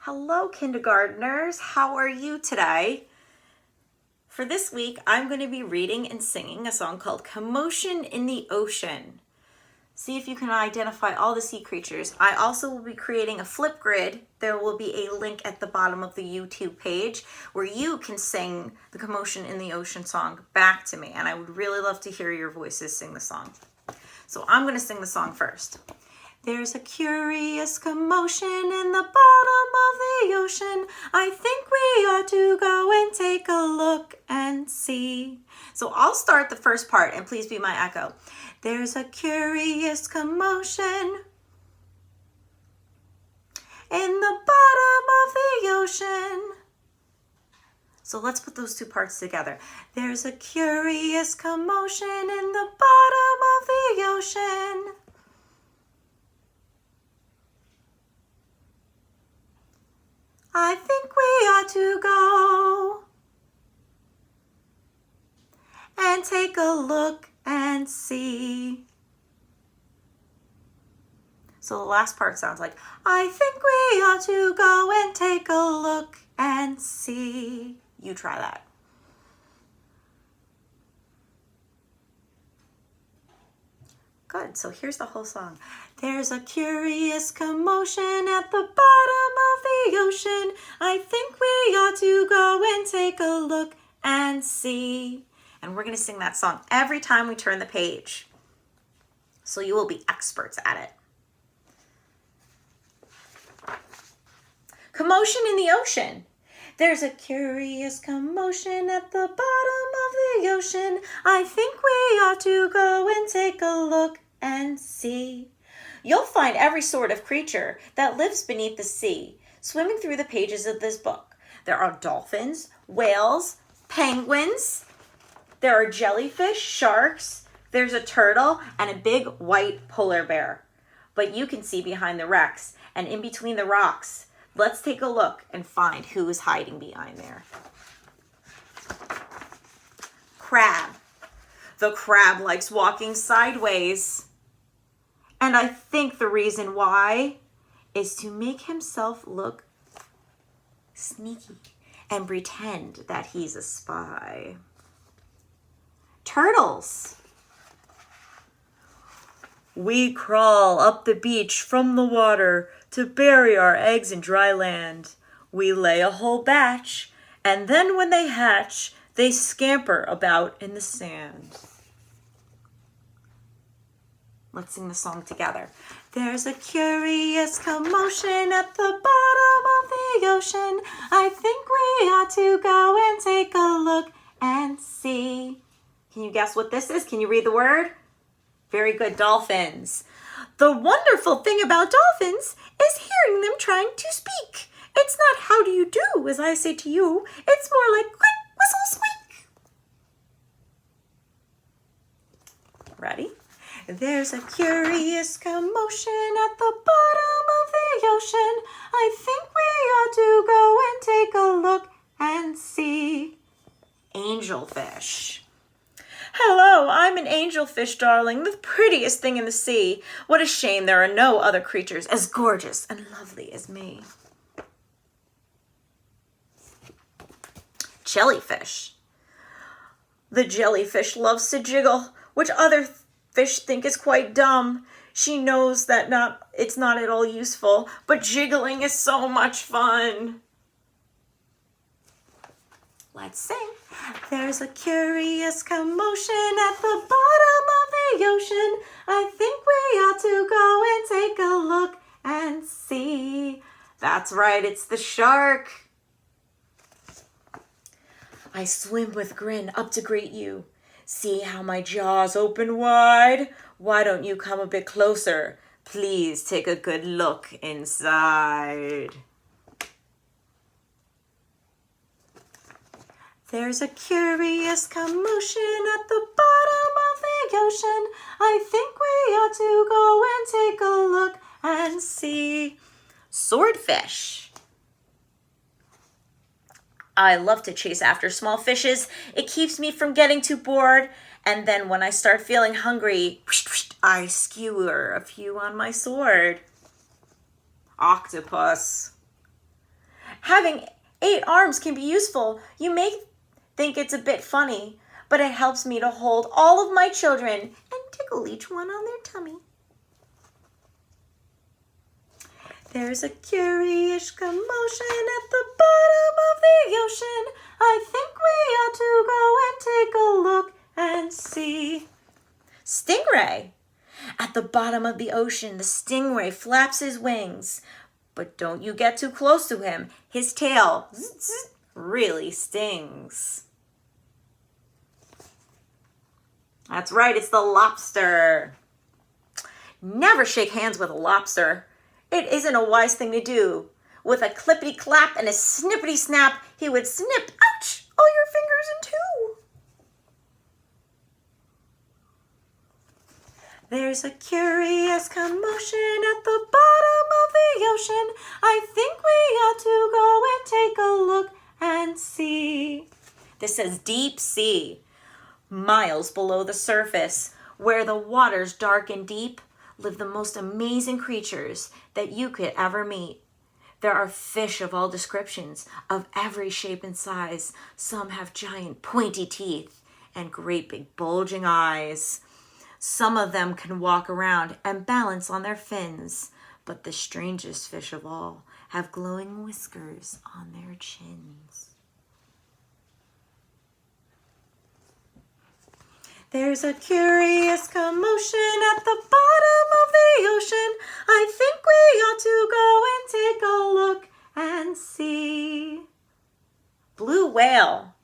Hello, kindergartners. How are you today? For this week, I'm going to be reading and singing a song called Commotion in the Ocean. See if you can identify all the sea creatures. I also will be creating a FlipGrid. There will be a link at the bottom of the YouTube page where you can sing the Commotion in the Ocean song back to me. And I would really love to hear your voices sing the song. So I'm going to sing the song first. There's a curious commotion in the bottom of the ocean. I think we ought to go and take a look and see. So I'll start the first part and please be my echo. There's a curious commotion in the bottom of the ocean. So let's put those two parts together. There's a curious commotion in the bottom of the ocean. I think we ought to go and take a look and see. So the last part sounds like, I think we ought to go and take a look and see. You try that. Good, so here's the whole song. There's a curious commotion at the bottom of the ocean. I think we ought to go and take a look and see. And we're going to sing that song every time we turn the page. So you will be experts at it. Commotion in the ocean. There's a curious commotion at the bottom of the ocean. I think we ought to go and take a look and see. You'll find every sort of creature that lives beneath the sea swimming through the pages of this book. There are dolphins, whales, penguins. There are jellyfish, sharks. There's a turtle and a big white polar bear. But you can see behind the wrecks and in between the rocks. Let's take a look and find who is hiding behind there. Crab. The crab likes walking sideways. And I think the reason why is to make himself look sneaky and pretend that he's a spy. Turtles. We crawl up the beach from the water to bury our eggs in dry land. We lay a whole batch, and then when they hatch, they scamper about in the sand. Let's sing the song together. There's a curious commotion at the bottom of the ocean. I think we ought to go and take a look and see. Can you guess what this is? Can you read the word? Very good, dolphins. The wonderful thing about dolphins is hearing them trying to speak. It's not how do you do, as I say to you. It's more like click, whistle, squeak. Ready? There's a curious commotion at the bottom of the ocean. I think we ought to go and take a look and see. Angelfish. Hello, I'm an angelfish, darling, the prettiest thing in the sea. What a shame there are no other creatures as gorgeous and lovely as me. Jellyfish. The jellyfish loves to jiggle, which other fish think is quite dumb. She knows that it's not at all useful, but jiggling is so much fun. Let's sing. There's a curious commotion at the bottom of the ocean. I think we ought to go and take a look and see. That's right, it's the shark. I swim with grin up to greet you. See how my jaws open wide? Why don't you come a bit closer? Please take a good look inside. There's a curious commotion at the bottom of the ocean. I think we ought to go and take a look and see. Swordfish. I love to chase after small fishes. It keeps me from getting too bored. And then when I start feeling hungry, I skewer a few on my sword. Octopus. Having 8 arms can be useful. You may think it's a bit funny, but it helps me to hold all of my children and tickle each one on their tummy. There's a curious commotion at the bottom of the ocean. I think we ought to go and take a look and see. Stingray. At the bottom of the ocean, the stingray flaps his wings. But don't you get too close to him. His tail really stings. That's right, it's the lobster. Never shake hands with a lobster. It isn't a wise thing to do. With a clippity clap and a snippity snap, he would snip, ouch, all your fingers in two. There's a curious commotion at the bottom of the ocean. I think we ought to go and take a look and see. This says deep sea, miles below the surface, where the water's dark and deep, live the most amazing creatures that you could ever meet. There are fish of all descriptions, of every shape and size. Some have giant pointy teeth and great big bulging eyes. Some of them can walk around and balance on their fins, but the strangest fish of all have glowing whiskers on their chins. There's a curious commotion at the bottom of the ocean. I think we ought to go and take a look and see. Blue whale.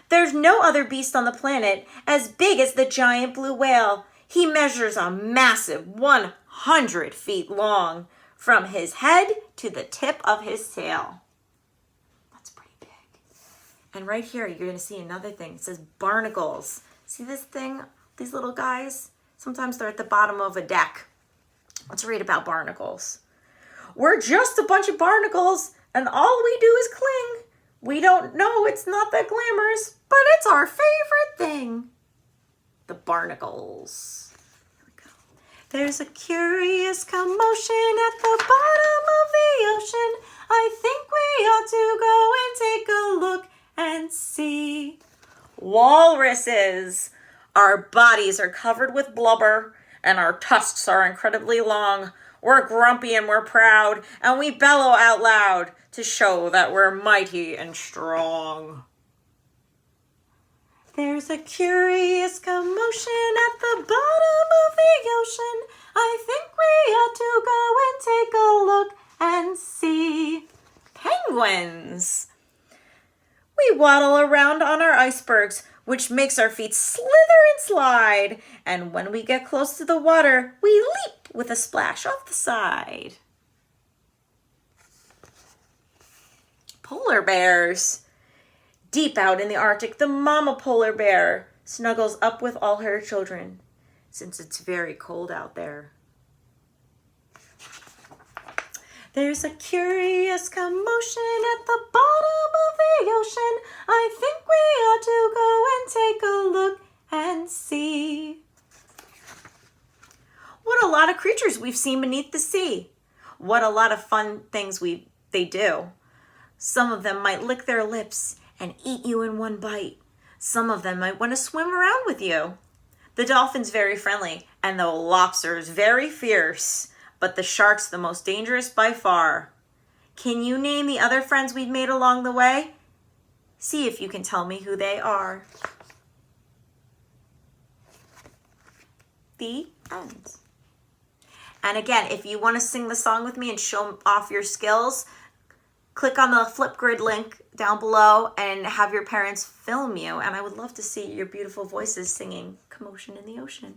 There's no other beast on the planet as big as the giant blue whale. He measures a massive 100 feet long from his head to the tip of his tail. That's pretty big. And right here, you're going to see another thing. It says barnacles. See this thing? These little guys? Sometimes they're at the bottom of a deck. Let's read about barnacles. We're just a bunch of barnacles, and all we do is cling. We don't know it's not that glamorous, but it's our favorite thing. The barnacles. Here we go. There's a curious commotion at the bottom of the ocean. I think we ought to go and take a look and see. Walruses. Our bodies are covered with blubber, and our tusks are incredibly long. We're grumpy and we're proud, and we bellow out loud to show that we're mighty and strong. There's a curious commotion at the bottom of the ocean. I think we ought to go and take a look and see. Penguins. We waddle around on our icebergs, which makes our feet slither and slide. And when we get close to the water, we leap with a splash off the side. Polar bears. Deep out in the Arctic, the mama polar bear snuggles up with all her children, since it's very cold out there. There's a curious commotion at the bottom of the ocean. I think we ought to go and take a look and see. What a lot of creatures we've seen beneath the sea. What a lot of fun things they do. Some of them might lick their lips and eat you in one bite. Some of them might want to swim around with you. The dolphin's very friendly, and the lobster's very fierce, but the shark's the most dangerous by far. Can you name the other friends we've made along the way? See if you can tell me who they are. The end. And again, if you want to sing the song with me and show off your skills, click on the FlipGrid link down below and have your parents film you. And I would love to see your beautiful voices singing Commotion in the Ocean.